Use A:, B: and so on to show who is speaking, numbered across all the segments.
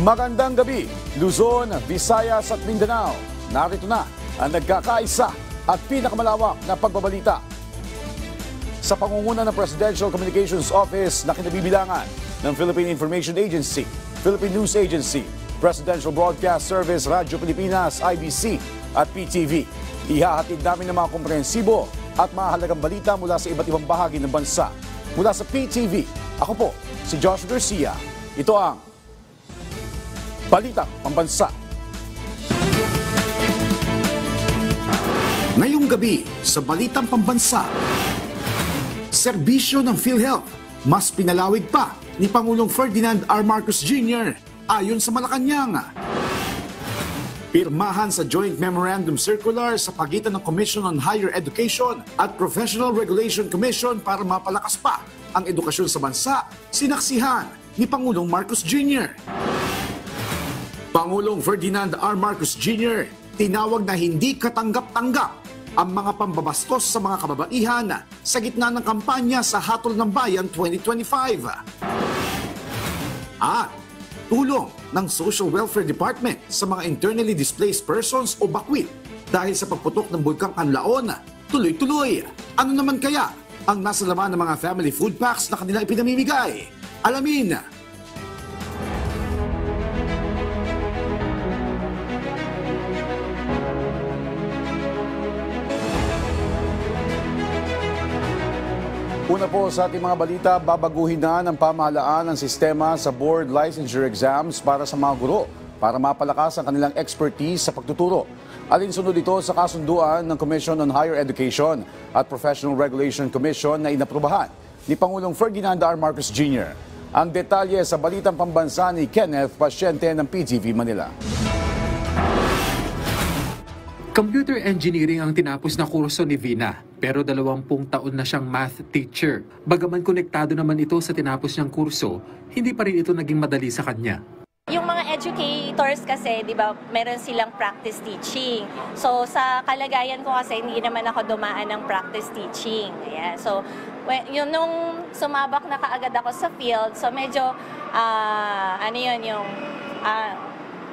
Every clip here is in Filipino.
A: Magandang gabi, Luzon, Visayas at Mindanao. Narito na ang nagkakaisa at pinakamalawak na pagbabalita. Sa pangunguna ng Presidential Communications Office na kinabibilangan ng Philippine Information Agency, Philippine News Agency, Presidential Broadcast Service, Radyo Pilipinas, IBC at PTV. Ihahatid namin ng mga komprehensibo at mahalagang balita mula sa iba't ibang bahagi ng bansa. Mula sa PTV, ako po si Josh Garcia. Ito ang Balitang Pambansa.
B: Ngayong gabi sa Balitang Pambansa, serbisyo ng PhilHealth mas pinalawig pa ni Pangulong Ferdinand R. Marcos Jr. ayon sa Malacanang. Pirmahan sa Joint Memorandum Circular sa pagitan ng Commission on Higher Education at Professional Regulation Commission para mapalakas pa ang edukasyon sa bansa, sinaksihan ni Pangulong Marcos Jr. Pangulong Ferdinand R. Marcos Jr. tinawag na hindi katanggap-tanggap ang mga pambabastos sa mga kababaihan sa gitna ng kampanya sa Hatol ng Bayan 2025. At tulong ng Social Welfare Department sa mga internally displaced persons o BACWIP dahil sa pagputok ng Bulkang Kanlaon, tuloy-tuloy. Ano naman kaya ang nasa laman ng mga family food packs na kanila ipinamimigay? Alamin!
A: Una po sa ating mga balita, babaguhin na ng pamahalaan ang sistema sa board licensure exams para sa mga guro para mapalakas ang kanilang expertise sa pagtuturo. Alinsunod ito sa kasunduan ng Commission on Higher Education at Professional Regulation Commission na inaprubahan ni Pangulong Ferdinand R. Marcos Jr. Ang detalye sa Balitang Pambansa ni Kenneth Pasyente ng PTV Manila.
C: Computer engineering ang tinapos na kurso ni Vina, pero 20 taon na siyang math teacher. Bagaman konektado naman ito sa tinapos niyang kurso, hindi pa rin ito naging madali sa kanya.
D: Yung mga educators kasi, di ba, meron silang practice teaching. So, sa kalagayan ko kasi, hindi naman ako dumaan ng practice teaching. Ayan. So, yun, nung sumabak na kaagad ako sa field, so medyo,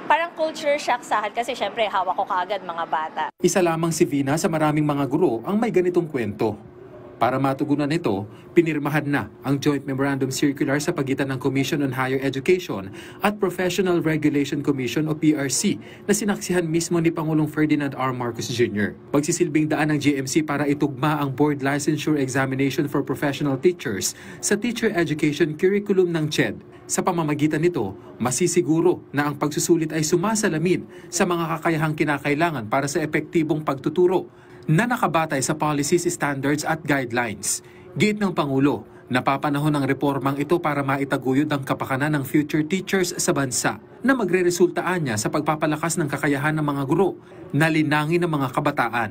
D: parang culture shock sa akin kasi syempre hawak ko kaagad mga bata.
C: Isa lamang si Vina sa maraming mga guro ang may ganitong kwento. Para matugunan ito, pinirmahan na ang Joint Memorandum Circular sa pagitan ng Commission on Higher Education at Professional Regulation Commission o PRC na sinaksihan mismo ni Pangulong Ferdinand R. Marcos Jr. Pagsisilbing daan ng GMC para itugma ang Board Licensure Examination for Professional Teachers sa Teacher Education Curriculum ng CHED. Sa pamamagitan nito, masisiguro na ang pagsusulit ay sumasalamin sa mga kakayahang kinakailangan para sa epektibong pagtuturo na nakabatay sa policies, standards at guidelines. Giit ng Pangulo, napapanahon ang reformang ito para maitaguyod ang kapakanan ng future teachers sa bansa na magre-resultaan niya sa pagpapalakas ng kakayahan ng mga guro na linangin ng mga kabataan.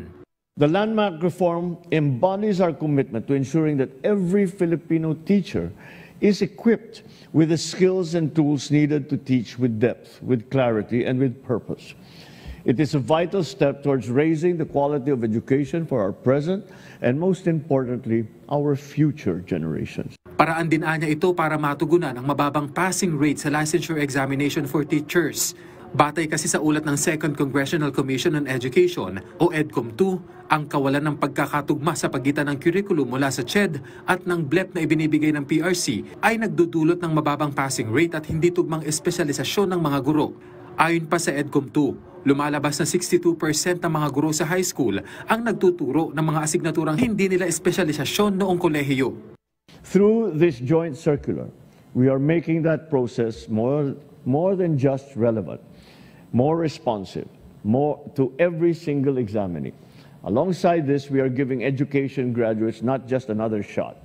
E: The landmark reform embodies our commitment to ensuring that every Filipino teacher is equipped with the skills and tools needed to teach with depth, with clarity, and with purpose. It is a vital step towards raising the quality of education for our present and, most importantly, our future generations.
C: Paraan din niya ito para matugunan ang mababang passing rate sa licensure examination for teachers. Batay kasi sa ulat ng Second Congressional Commission on Education o EDCOM-2, ang kawalan ng pagkakatugma sa pagitan ng curriculum mula sa CHED at ng BLEP na ibinibigay ng PRC ay nagdudulot ng mababang passing rate at hindi tugmang espesyalisasyon ng mga guro. Ayon pa sa EDCOM-2, lumalabas na 62% ng mga guro sa high school ang nagtuturo ng mga asignaturang hindi nila espesyalisasyon noong kolehiyo.
E: Through this joint circular, we are making that process more than just relevant, more responsive, more to every single examinee. Alongside this, we are giving education graduates not just another shot,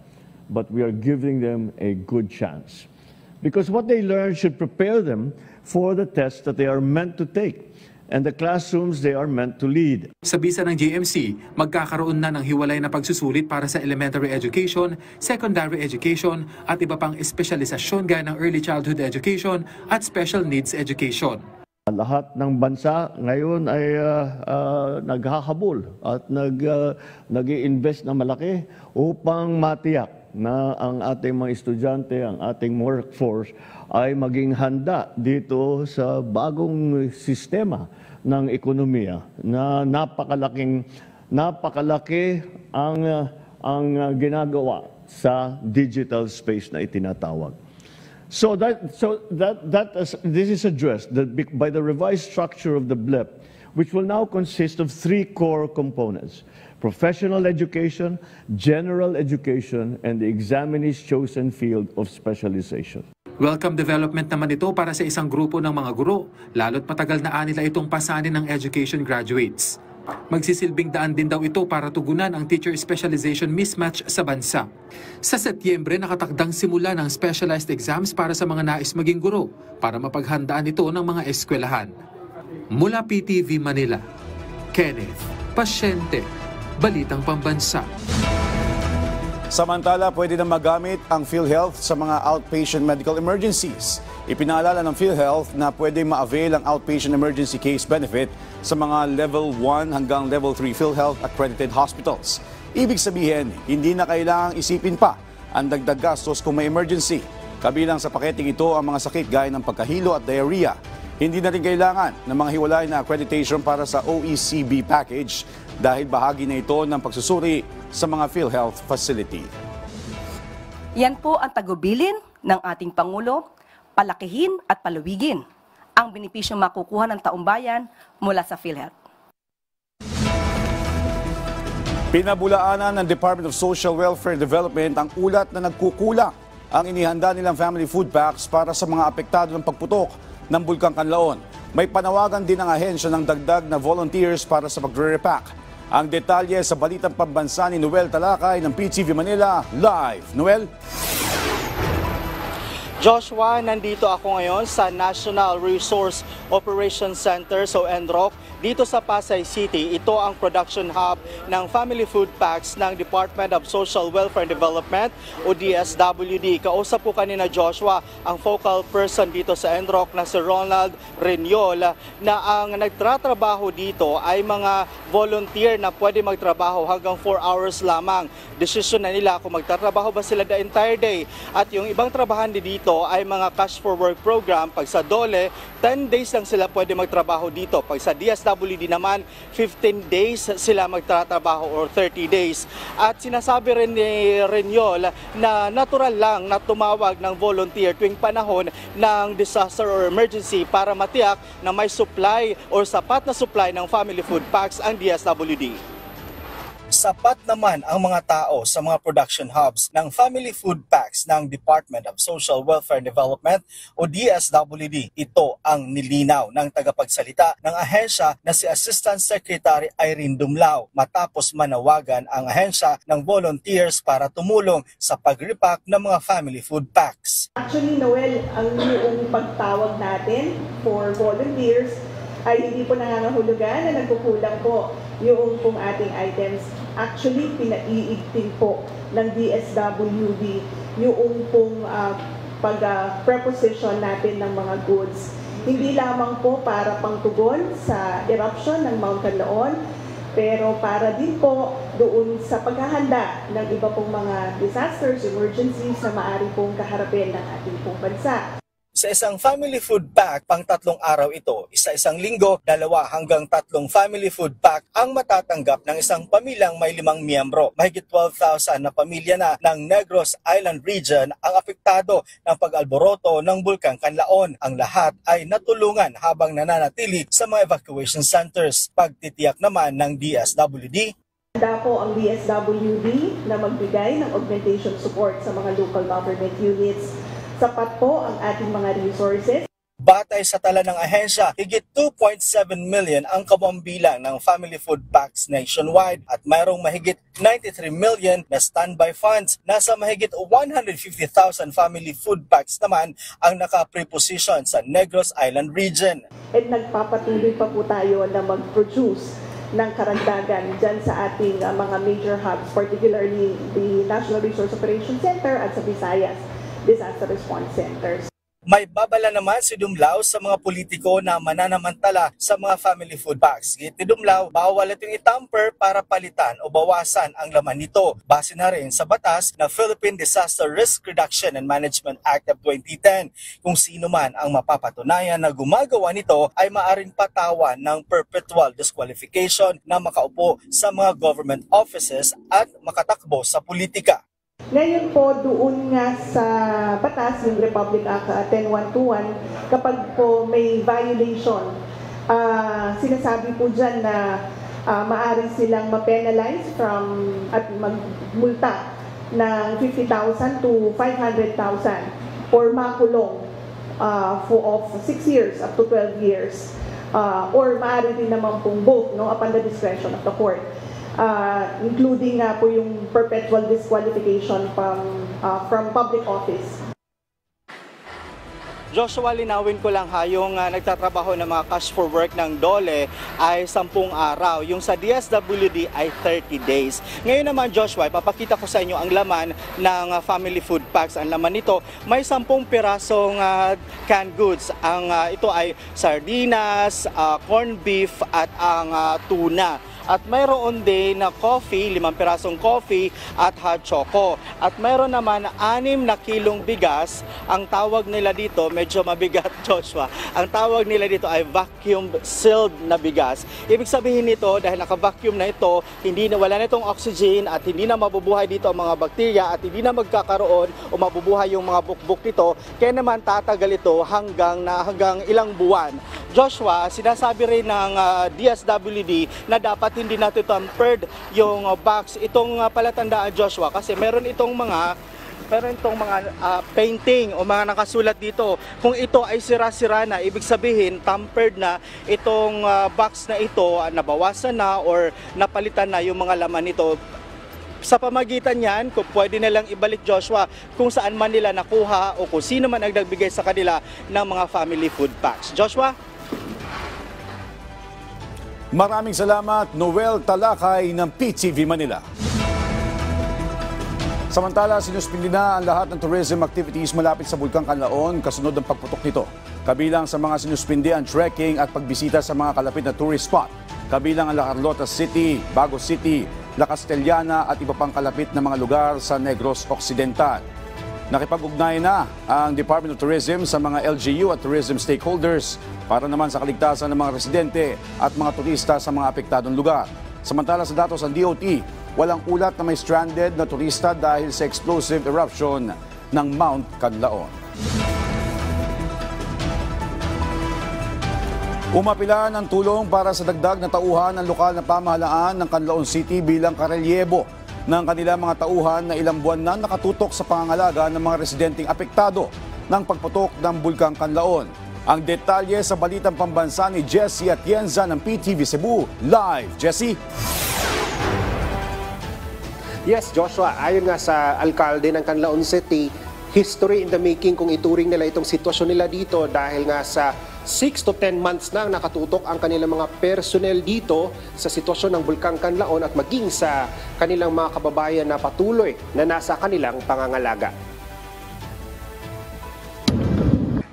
E: but we are giving them a good chance. Because what they learn should prepare them for the tests that they are meant to take and the classrooms they are meant to lead.
C: Sa bisa ng GMC, magkakaroon na ng hiwalay na pagsusulit para sa elementary education, secondary education at iba pang espesyalisasyon gaya ng early childhood education at special needs education.
E: Lahat ng bansa ngayon ay naghahabol at nag-i-invest na malaki upang matiyak na ang ating mga estudyante, ang ating workforce ay maging handa dito sa bagong sistema ng ekonomiya na napakalaki ang ginagawa sa digital space na itinatawag. This is addressed by the revised structure of the BLEP, which will now consist of 3 core components: professional education, general education, and the examinee's chosen field of specialization.
C: Welcome development naman ito para sa isang grupo ng mga guro, lalo't matagal na nila itong pasanin ng education graduates. Magsisilbing daan din daw ito para tugunan ang teacher specialization mismatch sa bansa. Sa Setyembre, nakatakdang simula ng specialized exams para sa mga nais maging guro para mapaghandaan ito ng mga eskwelahan. Mula PTV Manila, Kenneth Pasyente, Balitang Pambansa.
A: Samantala, pwede na magamit ang PhilHealth sa mga outpatient medical emergencies. Ipinaalala ng PhilHealth na pwede ma-avail ang outpatient emergency case benefit sa mga level 1 hanggang level 3 PhilHealth accredited hospitals. Ibig sabihin, hindi na kailangang isipin pa ang dagdag gastos kung may emergency. Kabilang sa paketing ito ang mga sakit gaya ng pagkahilo at diarrhea. Hindi na rin kailangan ng mga hiwalay na accreditation para sa OECB package dahil bahagi na ito ng pagsusuri sa mga PhilHealth facility.
F: Yan po ang tagubilin ng ating Pangulo, palakihin at palawigin ang benepisyong makukuha ng taumbayan mula sa PhilHealth.
A: Pinabulaanan ng Department of Social Welfare and Development ang ulat na nagkukulang ang inihanda nilang family food packs para sa mga apektado ng pagputok ng Bulkang Kanlaon. May panawagan din ang ahensya ng dagdag na volunteers para sa pagre-repack. Ang detalye sa Balitang Pambansa ni Noel Talakay ng PTV Manila Live. Noel?
G: Joshua, nandito ako ngayon sa National Resource Operations Center, so NROC, dito sa Pasay City. Ito ang production hub ng family food packs ng Department of Social Welfare and Development o DSWD. Kausap ko kanina, Joshua, ang focal person dito sa NROC na si Ronald Renyol, na ang nagtratrabaho dito ay mga volunteer na pwede magtrabaho hanggang 4 hours lamang. Desisyon na nila kung magtatrabaho ba sila the entire day. At yung ibang trabahan dito ay mga cash for work program. Pag sa DOLE, 10 days lang sila pwede magtrabaho dito. Pag sa DSWD naman, 15 days sila magtatrabaho or 30 days. At sinasabi rin ni Renyol na natural lang na tumawag ng volunteer tuwing panahon ng disaster or emergency para matiyak na may supply or sapat na supply ng family food packs ang DSWD. Sapat naman ang mga tao sa mga production hubs ng family food packs ng Department of Social Welfare and Development o DSWD. Ito ang nilinaw ng tagapagsalita ng ahensya na si Assistant Secretary Irene Dumlao matapos manawagan ang ahensya ng volunteers para tumulong sa pag-repack ng mga family food packs.
H: Actually, Noel, ang yung pagtawag natin for volunteers ay hindi po nangangahulugan na nagkukulang po yung pong ating items. Actually, pinaiigting po ng DSWD yung pong pag-preposition natin ng mga goods. Hindi lamang po para pangtugon sa eruption ng Mount Kanlaon, pero para din po doon sa paghahanda ng iba pong mga disasters, emergencies na maaari pong kaharapin ng ating pong bansa.
G: Sa isang family food pack, pang 3 araw ito, isa-isang linggo, 2 hanggang 3 family food pack ang matatanggap ng isang pamilyang may 5 miyembro. Mahigit 12,000 na pamilya na ng Negros Island Region ang apektado ng pag-alboroto ng Bulkang Kanlaon. Ang lahat ay natulungan habang nananatili sa mga evacuation centers. Pagtitiyak naman ng DSWD,
H: handa po ang DSWD na magbigay ng augmentation support sa mga local government units. Sapat po ang ating mga resources.
G: Batay sa tala ng ahensya, higit 2.7 million ang kabambilang ng family food packs nationwide at mayroong mahigit 93 million na standby funds. Nasa mahigit 150,000 family food packs naman ang naka-preposition sa Negros Island Region.
H: At nagpapatuloy pa po tayo na mag-produce ng karagdagan dyan sa ating mga major hubs, particularly the National Resource Operations Center at sa Visayas Disaster Response Centers.
G: May babala naman si Dumlao sa mga politiko na mananamantala sa mga family food packs. Ni Dumlao, bawal itong itamper para palitan o bawasan ang laman nito. Base na rin sa batas na Philippine Disaster Risk Reduction and Management Act of 2010. Kung sino man ang mapapatunayan na gumagawa nito ay maaring patawan ng perpetual disqualification na makaupo sa mga government offices at makatakbo sa politika.
H: Ngayon po, doon nga sa batas, yung Republic Act 10121, kapag po may violation, sinasabi po dyan na maaari silang ma-penalize at magmulta ng 50,000 to 500,000 or makulong of 6 years up to 12 years. Or maaari din naman pong both, no, upon the discretion of the court. Including po yung perpetual disqualification from public office.
G: Joshua, linawin ko lang yung nagtatrabaho ng mga cash for work ng DOLE ay 10 araw. Yung sa DSWD ay 30 days. Ngayon naman, Joshua, ipapakita ko sa inyo ang laman ng family food packs. Ang laman nito, may 10 pirasong canned goods. Ito ay sardinas, corned beef at ang tuna. At mayroon din na coffee, 5 pirasong coffee at hot choco. At mayroon naman 6 na kilong bigas. Ang tawag nila dito, medyo mabigat, Joshua. Ang tawag nila dito ay vacuum sealed na bigas. Ibig sabihin nito, dahil naka-vacuum na ito, wala na itong oxygen at hindi na mabubuhay dito ang mga bakterya at hindi na magkakaroon o mabubuhay yung mga bukbuk nito. Kaya naman tatagal ito hanggang ilang buwan. Joshua, sinasabi rin ng DSWD na dapat hindi natin tampered yung box. Itong palatandaan, Joshua, kasi meron itong mga painting o mga nakasulat dito. Kung ito ay sira-sira na, ibig sabihin tampered na itong box na ito, nabawasan na or napalitan na yung mga laman nito. Sa pamagitan niyan, kung pwede nilang ibalik, Joshua, kung saan man nila nakuha o kung sino man ang nagbigay sa kanila ng mga family food packs. Joshua?
A: Maraming salamat, Noel Talakay ng PTV Manila. Samantala, sinuspindi na ang lahat ng tourism activities malapit sa Bulkang Kanlaon kasunod ng pagputok nito. Kabilang sa mga sinuspindi ang trekking at pagbisita sa mga kalapit na tourist spot. Kabilang ang La Carlota City, Bago City, La Castellana at iba pang kalapit na mga lugar sa Negros Occidental. Nakipag-ugnayan na ang Department of Tourism sa mga LGU at tourism stakeholders para naman sa kaligtasan ng mga residente at mga turista sa mga apektadong lugar. Samantala sa datos ng DOT, walang ulat na may stranded na turista dahil sa explosive eruption ng Mount Canlaon. Umapila ng tulong para sa dagdag na tauhan ng lokal na pamahalaan ng Canlaon City bilang karelyebo ng kanilang mga tauhan na ilang buwan na nakatutok sa pangangalaga ng mga residenteng apektado ng pagputok ng Bulkang Canlaon. Ang detalye sa balitang pambansa ni Jessie Atienza ng PTV Cebu. Live, Jessie!
I: Yes, Joshua, ayon nga sa alkalde ng Canlaon City, history in the making kung ituring nila itong sitwasyon nila dito dahil nga sa 6 to 10 months na nakatutok ang kanilang mga personnel dito sa sitwasyon ng Bulkang Canlaon at maging sa kanilang mga kababayan na patuloy na nasa kanilang pangangalaga.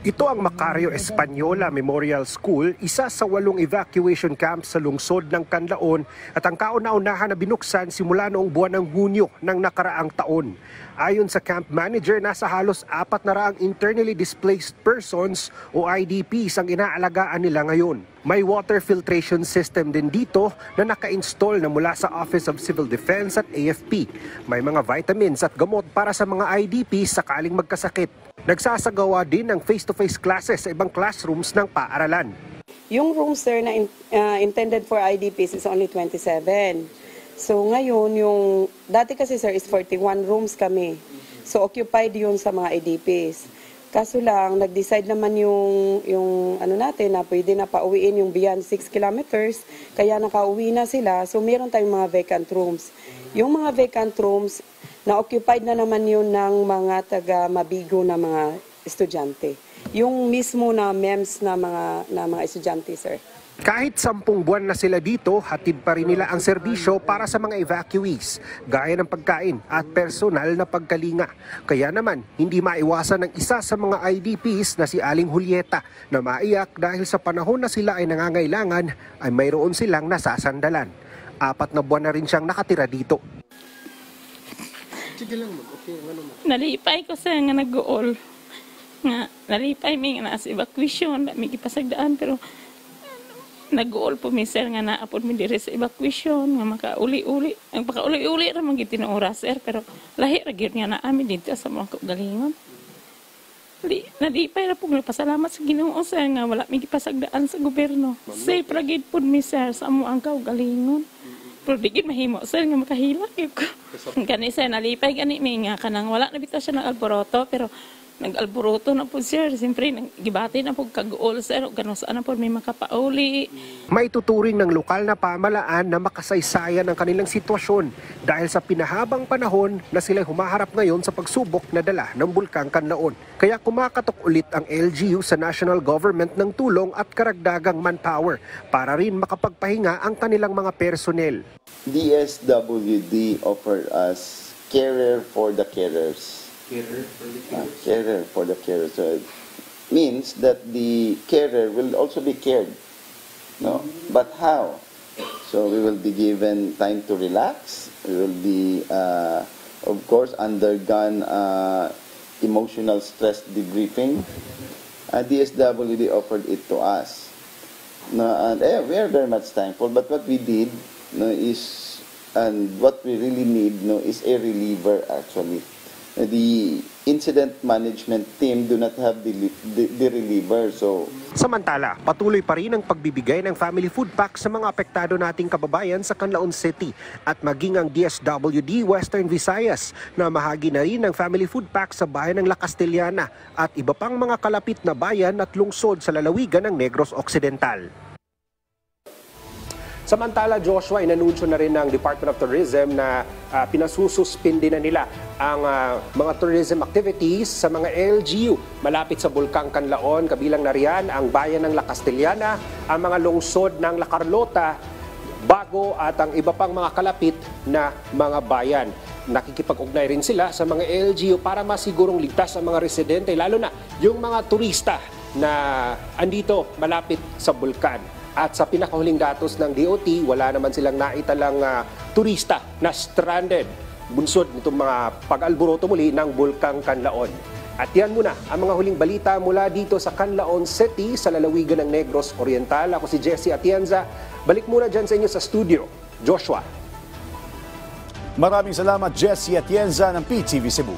I: Ito ang Macario Española Memorial School, isa sa 8 evacuation camps sa lungsod ng Canlaon at ang kauna-unahan na binuksan simula noong buwan ng Hunyo ng nakaraang taon. Ayon sa camp manager, nasa halos 400 internally displaced persons o IDPs ang inaalagaan nila ngayon. May water filtration system din dito na naka-install na mula sa Office of Civil Defense at AFP. May mga vitamins at gamot para sa mga IDPs sakaling magkasakit. Nagsasagawa din ng face-to-face classes sa ibang classrooms ng paaralan.
J: Yung rooms sir na intended for IDPs is only 27. So ngayon, dati kasi sir is 41 rooms kami. So occupied yun sa mga IDPs. Kaso lang, nag-decide naman yung ano natin na pwede na pauwiin yung beyond 6 kilometers. Kaya nakauwi na sila. So meron tayong mga vacant rooms. Yung mga vacant rooms, na-occupied na naman yun ng mga taga-Mabigo na mga estudyante. Yung mismo na MEMS na mga estudyante, sir.
I: Kahit 10 buwan na sila dito, hatid pa rin nila ang serbisyo para sa mga evacuees, gaya ng pagkain at personal na pagkalinga. Kaya naman, hindi maiwasan ng isa sa mga IDPs na si Aling Julieta na maiyak dahil sa panahon na sila ay nangangailangan ay mayroon silang nasasandalan. 4 na buwan na rin siyang nakatira dito.
K: Sige lang, okay, ano mo?
L: Nalipay ko sa nga nag-goal. Nga, nalipay may nga nasa evacuation, may kipasagdaan, pero nag-goal po mi sir nga naapod mi diri sa evacuation nga makauli-uli. Ang pakauli-uli ra man gid tinuora sir, pero lahi ra gyud nga naami dito sa mga kaugalingon. Nalipay ra po pasalamat sa Ginoo sir nga wala mi gipasagdaan sa gobyerno. Safe ra gyud pud mi sir sa amo ang kaugalingon. Pero di gid mahimo sir nga makahilak gyud ko. Kani sir nalipay gani mi nga kanang wala na bitaw siya ng alboroto, pero nag-alboroto na po sir. Siyempre, gibati na po kag-all sir. Ganun saan na po may makapauli.
I: Maituturing ng lokal na pamalaan na makasaysayan ang kanilang sitwasyon dahil sa pinahabang panahon na sila humaharap ngayon sa pagsubok na dala ng Bulkang Kanlaon. Kaya kumakatok ulit ang LGU sa national government ng tulong at karagdagang manpower para rin makapagpahinga ang kanilang mga personnel.
M: DSWD offered us carer for the carers. Carer for the carer. So it means that the carer will also be cared. No? But how? So we will be given time to relax. We will be, of course, undergone emotional stress debriefing. DSWD offered it to us. No, and we are very much thankful. But what we did is, and what we really need is a reliever actually. The incident management team do not have the reliever. So
I: samantala, patuloy pa rin ang pagbibigay ng family food pack sa mga apektado nating kababayan sa Canlaon City at maging ang DSWD Western Visayas na mahagi na rin ng family food pack sa bayan ng La Castellana at iba pang mga kalapit na bayan at lungsod sa lalawigan ng Negros Occidental. Samantala, Joshua, inanunsyo na rin ng Department of Tourism na pinasususpindi na nila ang mga tourism activities sa mga LGU malapit sa Bulkang Kanlaon. Kabilang na riyan ang bayan ng La Castellana, ang mga lungsod ng La Carlota, Bago at ang iba pang mga kalapit na mga bayan. Nakikipag-ugnay rin sila sa mga LGU para masigurong ligtas ang mga residente, lalo na yung mga turista na andito malapit sa bulkan. At sa pinakahuling datos ng DOT, wala naman silang naitalang turista na stranded bunsod nitong mga pag-alboroto muli ng Bulkang Kanlaon. At yan muna ang mga huling balita mula dito sa Canlaon City sa lalawigan ng Negros Oriental. Ako si Jesse Atienza. Balik muna dyan sa inyo sa studio. Joshua.
A: Maraming salamat, Jesse Atienza ng PTV Cebu.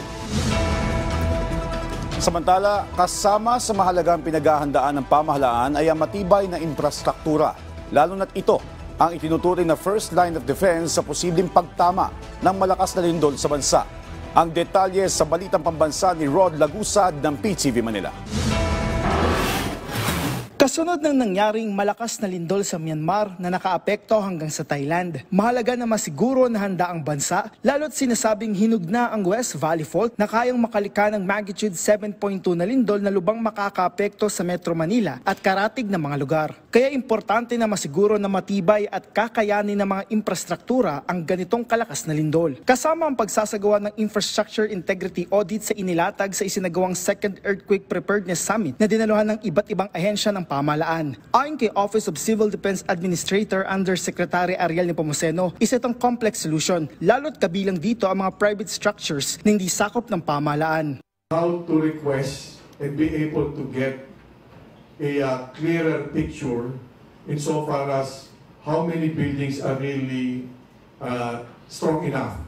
A: Samantala, kasama sa mahalagang pinaghahandaan ng pamahalaan ay ang matibay na infrastruktura, lalo na't ito ang itinuturing na first line of defense sa posibleng pagtama ng malakas na lindol sa bansa. Ang detalye sa balitang pambansa ni Rod Lagusad ng PTV Manila.
N: Kasunod ng nangyaring malakas na lindol sa Myanmar na nakaapekto hanggang sa Thailand, mahalaga na masiguro na handa ang bansa, lalo't sinasabing hinug na ang West Valley Fault na kayang makalika ng magnitude 7.2 na lindol na lubang makakaapekto sa Metro Manila at karatig na mga lugar. Kaya importante na masiguro na matibay at kakayanin ng mga infrastruktura ang ganitong kalakas na lindol. Kasama ang pagsasagawa ng Infrastructure Integrity Audit sa inilatag sa isinagawang Second Earthquake Preparedness Summit na dinaluhan ng iba't ibang ahensya ng pamahalaan. Ayon kay Office of Civil Defense Administrator Undersecretary Ariel Nepomuceno, isa itong complex solution, lalo't kabilang dito ang mga private structures na hindi sakop ng pamahalaan.
O: How to request and be able to get a clearer picture insofar as how many buildings are really strong enough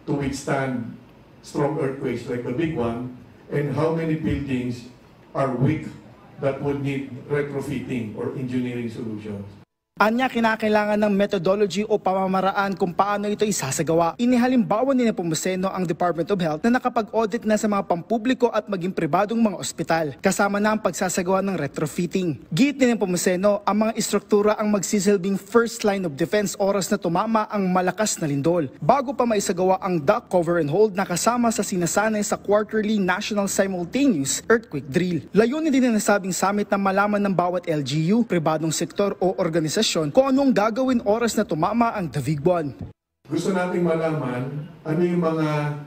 O: to withstand strong earthquakes like the big one, and how many buildings are weak that would need retrofitting or engineering solutions.
N: Anya kinakailangan ng methodology o pamamaraan kung paano ito isasagawa. Inihalimbawa ni Nepomuceno ang Department of Health na nakapag-audit na sa mga pampubliko at maging pribadong mga ospital, kasama na ang pagsasagawa ng retrofitting. Giit ni Nepomuceno, ang mga istruktura ang magsisilbing first line of defense oras na tumama ang malakas na lindol, bago pa maisagawa ang duct cover and hold na kasama sa sinasanay sa quarterly National Simultaneous Earthquake Drill. Layunin din na nasabing summit na malaman ng bawat LGU, pribadong sektor o organisasyon kung anong gagawin oras na tumama ang Davigbuan.
O: Gusto nating malaman ano yung mga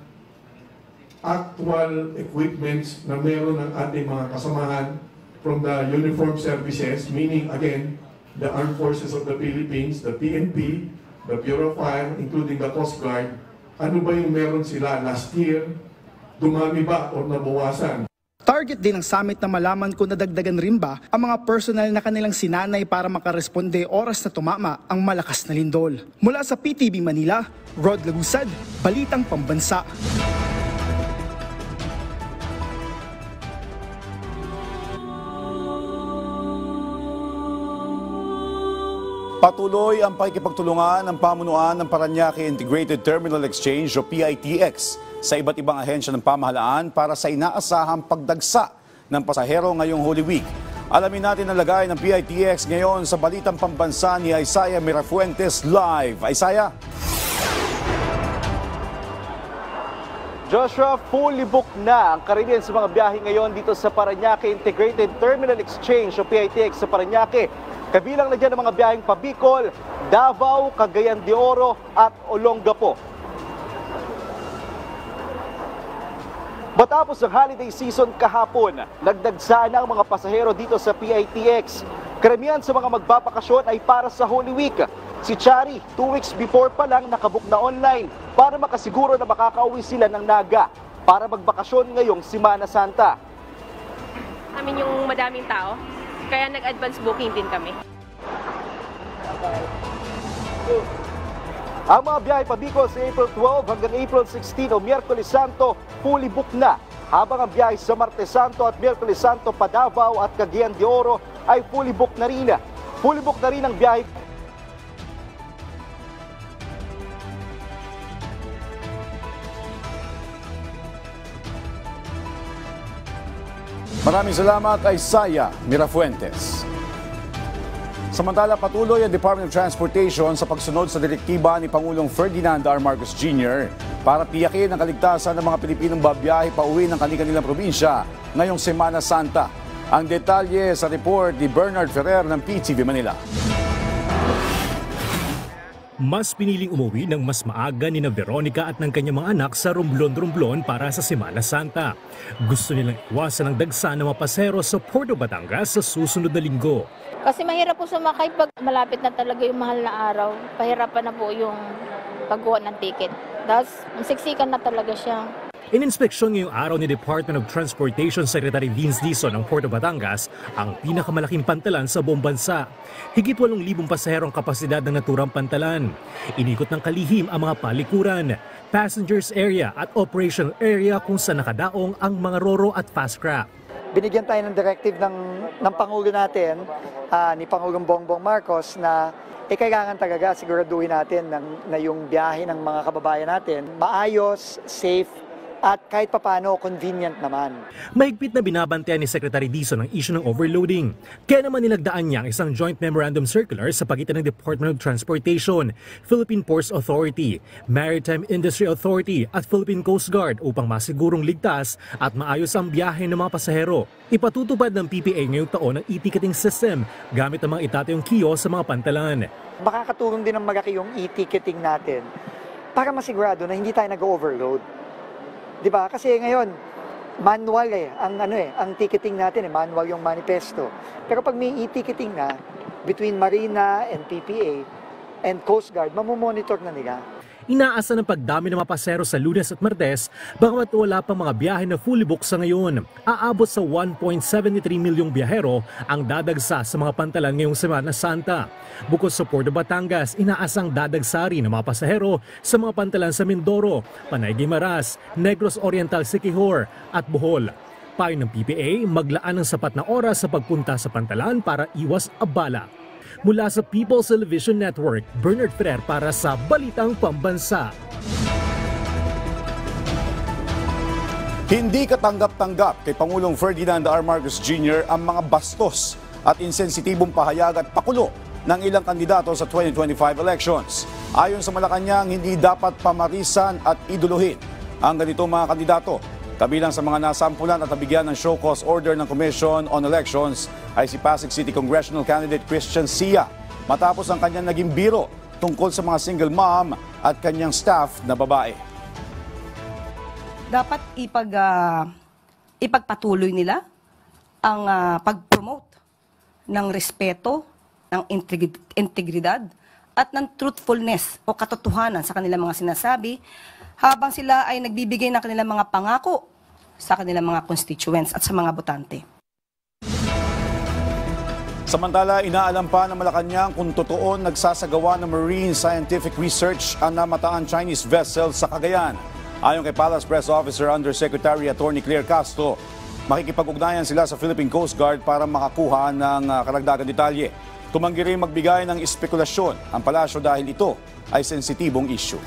O: actual equipments na meron ng ating mga kasamahan from the uniformed services, meaning again, the Armed Forces of the Philippines, the PNP, the Bureau of Fire, including the Coast Guard. Ano ba yung meron sila last year? Dumami ba o nabawasan?
N: Target din ng summit na malaman kung nadagdagan rin ba ang mga personal na kanilang sinanay para makaresponde oras na tumama ang malakas na lindol. Mula sa PTV Manila, Rod Lagusad, Balitang Pambansa.
A: Patuloy ang pakikipagtulungan ng pamunuan ng Parañaque Integrated Terminal Exchange o PITX sa iba't ibang ahensya ng pamahalaan para sa inaasahang pagdagsa ng pasahero ngayong Holy Week. Alamin natin ang lagay ng PITX ngayon sa Balitang Pambansa ni Isaiah Mirafuentes live. Isaiah?
K: Joshua, fully booked na ang karamihan sa mga biyahe ngayon dito sa Parañaque Integrated Terminal Exchange o PITX sa Parañaque. Kabilang na dyan ang mga biyaheng Pabicol, Davao, Cagayan de Oro at Olongapo. Matapos ang holiday season kahapon, nagdagsaan na ang mga pasahero dito sa PITX. Karamihan sa mga magbabakasyon ay para sa Holy Week. Si Chari, 2 weeks before pa lang nakabook na online para makasiguro na makakauwi sila ng Naga para magbakasyon ngayong Semana Santa.
P: Amin yung madaming tao, kaya nag-advance booking din kami.
K: Ang mga biyahe Pabicol sa April 12 hanggang April 16 o Miyerkules Santo, fully booked na. Habang ang biyahe sa Martes Santo at Miyerkules Santo pa Davao at Cagayan de Oro ay fully booked na rin. Fully booked na rin ang biyahe.
A: Maraming salamat, Isaiah Mirafuentes. Samantala, patuloy ang Department of Transportation sa pagsunod sa direktiba ni Pangulong Ferdinand R. Marcos Jr. para tiyakin ang kaligtasan ng mga Pilipinong babiyahe pauwi ng kanilang probinsya ngayong Semana Santa. Ang detalye sa report ni Bernard Ferrer ng PTV Manila.
Q: Mas piniling umuwi ng mas maaga ni Veronica at ng kanyang mga anak sa Romblon-Romblon para sa Semana Santa. Gusto nilang iwasan ang dagsa ng mga pasahero sa Puerto Batangas sa susunod na linggo.
R: Kasi mahirap po sumakay pag malapit na talaga yung mahal na araw. Pahirapan na po yung pagkuha ng ticket. Tapos siksikan na talaga siya.
Q: Ininspeksyon ngayong araw ni Department of Transportation Secretary Vince Dizon ng Puerto Batangas ang pinakamalaking pantalan sa buong bansa. Higit 8,000 pasahero ang kapasidad ng naturang pantalan. Inikot ng kalihim ang mga palikuran, passengers area at operational area kung saan nakadaong ang mga roro at fast craft.
S: Binigyan tayo ng directive ng Pangulo natin, ni Pangulong Bongbong Marcos na kailangan talaga siguraduhin natin na yung biyahe ng mga kababayan natin maayos, safe, at kahit papano convenient naman.
Q: Mahigpit na binabantayan ni Secretary Dizon ang issue ng overloading. Kaya naman nilagdaan niya ang isang joint memorandum circular sa pagitan ng Department of Transportation, Philippine Ports Authority, Maritime Industry Authority at Philippine Coast Guard upang masigurong ligtas at maayos ang biyahe ng mga pasahero. Ipatutupad ng PPA ngayong taon ang e-ticketing system gamit ang mga itatayong kiosks sa mga pantalan.
S: Makakatulong din ng malaki yung e-ticketing natin para masigurado na hindi tayo nag-overload. Diba? Kasi ngayon, manual ang ticketing natin, manual yung manifesto. Pero pag may e-ticketing na, between Marina and PPA and Coast Guard, mamomonitor na nila.
Q: Inaasa ng pagdami ng mga pasahero sa Lunes at Martes, bagamat wala pang mga biyahe na fully booked sa ngayon. Aabot sa 1.73 milyong biyahero ang dadagsa sa mga pantalan ngayong Semana Santa. Bukod sa Puerto Batangas, inaasang dadagsa rin ng mga pasahero sa mga pantalan sa Mindoro, Panay Guimaras, Negros Oriental Siquijor at Bohol. Payo ng PPA, maglaan ng sapat na oras sa pagpunta sa pantalan para iwas abala. Mula sa People's Television Network, Bernard Ferrer para sa Balitang Pambansa.
A: Hindi katanggap-tanggap kay Pangulong Ferdinand R. Marcos Jr. ang mga bastos at insensitibong pahayag at pakulo ng ilang kandidato sa 2025 elections. Ayon sa Malacanang, hindi dapat pamarisan at iduluhin ang ganitong mga kandidato. Kabilang sa mga nasampulan at nabigyan ng show cause order ng Commission on Elections ay si Pasig City Congressional Candidate Christian Sia matapos ang kanyang naging biro tungkol sa mga single mom at kanyang staff na babae.
F: Dapat ipagpatuloy nila ang pag-promote ng respeto, ng integridad at ng truthfulness o katotohanan sa kanilang mga sinasabi habang sila ay nagbibigay ng kanilang mga pangako sa kanilang mga constituents at sa mga botante.
A: Samantala, inaalam pa ng Malacanang kung totoo nagsasagawa ng marine scientific research ang namataan Chinese vessel sa Cagayan. Ayon kay Palace Press Officer Undersecretary Attorney Claire Castro, makikipag-ugnayan sila sa Philippine Coast Guard para makakuha ng karagdagang detalye. Tumanggi rin magbigay ng espekulasyon ang palasyo dahil ito ay sensitibong issue.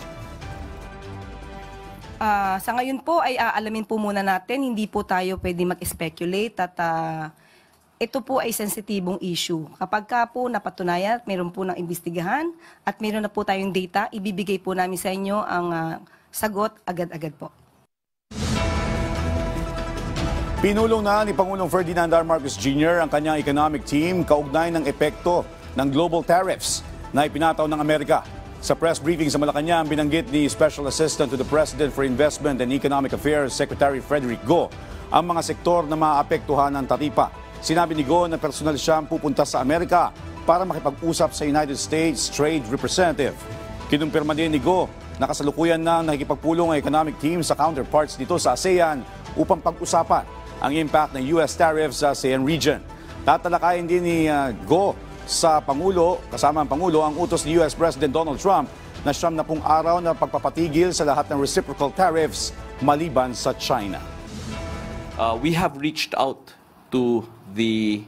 F: Sa ngayon po ay aalamin po muna natin, hindi po tayo pwede mag-speculate at ito po ay sensitibong issue. Kapag ka po napatunayan, meron po ng imbestigahan at meron na po tayong data, ibibigay po namin sa inyo ang sagot agad-agad po.
A: Pinulong na ni Pangulong Ferdinand R. Marcos Jr. ang kanyang economic team kaugnay ng epekto ng global tariffs na ipinataw ng Amerika. Sa press briefing sa Malacanang, binanggit ni Special Assistant to the President for Investment and Economic Affairs Secretary Frederick Go ang mga sektor na maapektuhan ng taripa. Sinabi ni Go na personal siyang pupunta sa Amerika para makipag-usap sa United States Trade Representative. Kinumpirma din ni Go na kasalukuyan na nakikipagpulong ang economic team sa counterparts dito sa ASEAN upang pag-usapan ang impact ng US tariffs sa ASEAN region. Tatalakayin din ni Go sa Pangulo, kasama ang Pangulo, ang utos ni US President Donald Trump na 70 araw na pagpapatigil sa lahat ng reciprocal tariffs maliban sa China.
T: We have reached out to the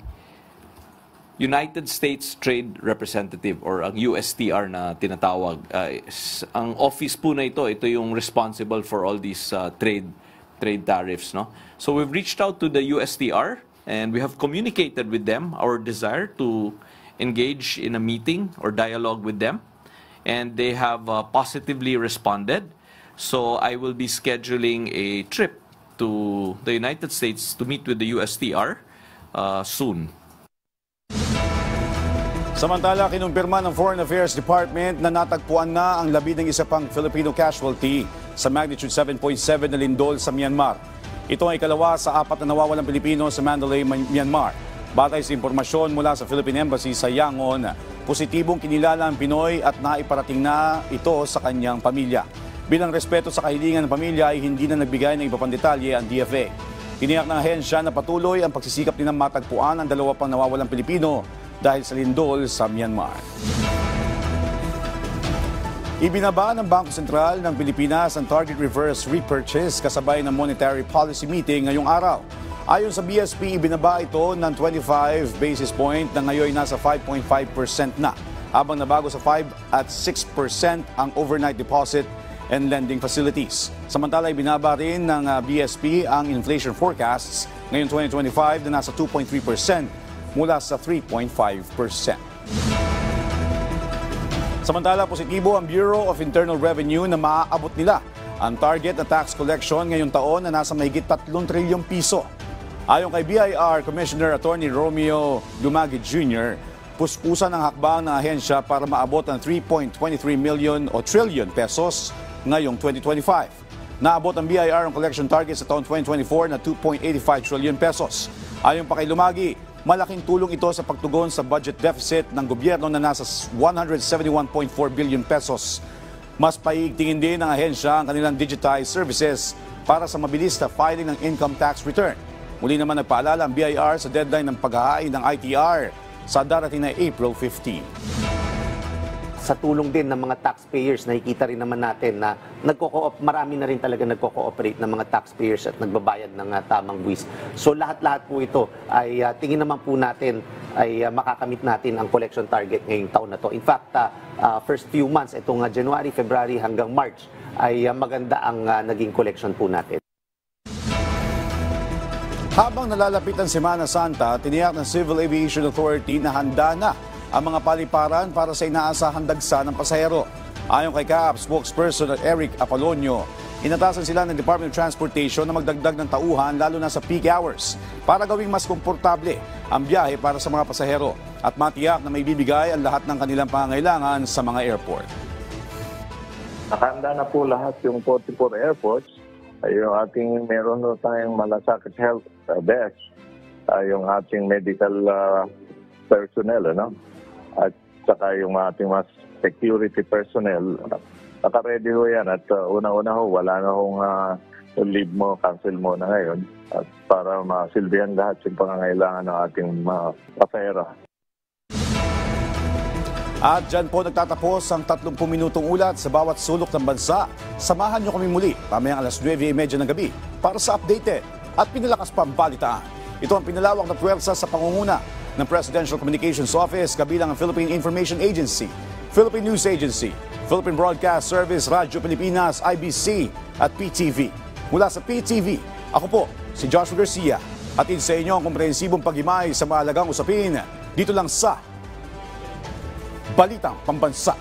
T: United States Trade Representative or ang USTR na tinatawag. Ang office po na ito yung responsible for all these trade tariffs, no? So we've reached out to the USTR and we have communicated with them our desire to engage in a meeting or dialogue with them, and they have positively responded. So I will be scheduling a trip to the United States to meet with the USTR soon.
A: Samantala, kinumpirma ng Foreign Affairs Department na natagpuan na ang 11 pang Filipino casualty sa magnitude 7.7 na lindol sa Myanmar. Ito ay ikalawa sa 4 na nawawalang Pilipino sa Mandalay, Myanmar. Batay sa impormasyon mula sa Philippine Embassy sa Yangon, positibong kinilala ang Pinoy at naiparating na ito sa kanyang pamilya. Bilang respeto sa kahilingan ng pamilya ay hindi na nagbigay ng iba pang detalye ang DFA. Tiniyak ng ahensya na patuloy ang pagsisikap nilang matagpuan ang 2 pang nawawalang Pilipino dahil sa lindol sa Myanmar. Ibinaba ng Bangko Sentral ng Pilipinas ang target reverse repurchase kasabay ng monetary policy meeting ngayong araw. Ayon sa BSP, ibinaba ito ng 25 basis point na ngayon nasa 5.5% na, habang nabago sa 5 at 6% ang overnight deposit and lending facilities. Samantala, ibinaba rin ng BSP ang inflation forecasts ngayong 2025 na nasa 2.3% mula sa 3.5%. Samantala, positibo ang Bureau of Internal Revenue na maaabot nila ang target na tax collection ngayong taon na nasa mahigit 3 trilyong piso. Ayon kay BIR Commissioner Attorney Romeo Dumague Jr., puspusan ang hakbang ng ahensya para maabot ang 3.23 million o trillion pesos ngayong 2025. Naabot ang BIR ang collection target sa taon 2024 na 2.85 trillion pesos. Ayon pa kay Dumague, malaking tulong ito sa pagtugon sa budget deficit ng gobyerno na nasa 171.4 billion pesos. Mas paigtingin din ng ahensya ang kanilang digitized services para sa mabilis na filing ng income tax return. Muli naman nagpaalala ang BIR sa deadline ng paghahain ng ITR sa darating na April 15.
U: sa tulong din ng mga taxpayers, nakikita rin naman natin na marami na rin talaga nagko-cooperate ng mga taxpayers at nagbabayad ng tamang buwis. So lahat-lahat po ito ay tingin naman po natin ay makakamit natin ang collection target ngayong taon na to. In fact, first few months, itong January, February hanggang March, ay maganda ang naging collection po natin.
A: Habang nalalapit ang Semana Santa, tiniyak ng Civil Aviation Authority na handa na ang mga paliparan para sa inaasahang dagsa ng pasahero. Ayon kay CAAP spokesperson Eric Apolonio, inatasan sila ng Department of Transportation na magdagdag ng tauhan lalo na sa peak hours para gawing mas komportable ang biyahe para sa mga pasahero at matiyak na may bibigay ang lahat ng kanilang pangangailangan sa mga airport.
V: Nakahanda na po lahat yung 44 airports. Yung ating meron na tayong malasakit health desk, yung ating medical personnel, at saka yung ating mas security personnel. Naka-ready ho yan at una-una ho, wala na hong leave mo, cancel mo na ngayon at para masilbihan lahat yung pangangailangan ng ating mga pasahero.
A: At dyan po nagtatapos ang 30 minutong ulat sa bawat sulok ng bansa. Samahan niyo kami muli pamayang alas 9:30 ng gabi para sa updated at pinalakas pang balitaan. Ito ang pinalawak na puwersa sa pangunguna ng Presidential Communications Office kabilang ang Philippine Information Agency, Philippine News Agency, Philippine Broadcast Service, Radyo Pilipinas, IBC at PTV. Mula sa PTV, ako po si Joshua Garcia at sa inyo ang komprehensibong paghimay sa mahalagang usapin dito lang sa Balitang Pambansa.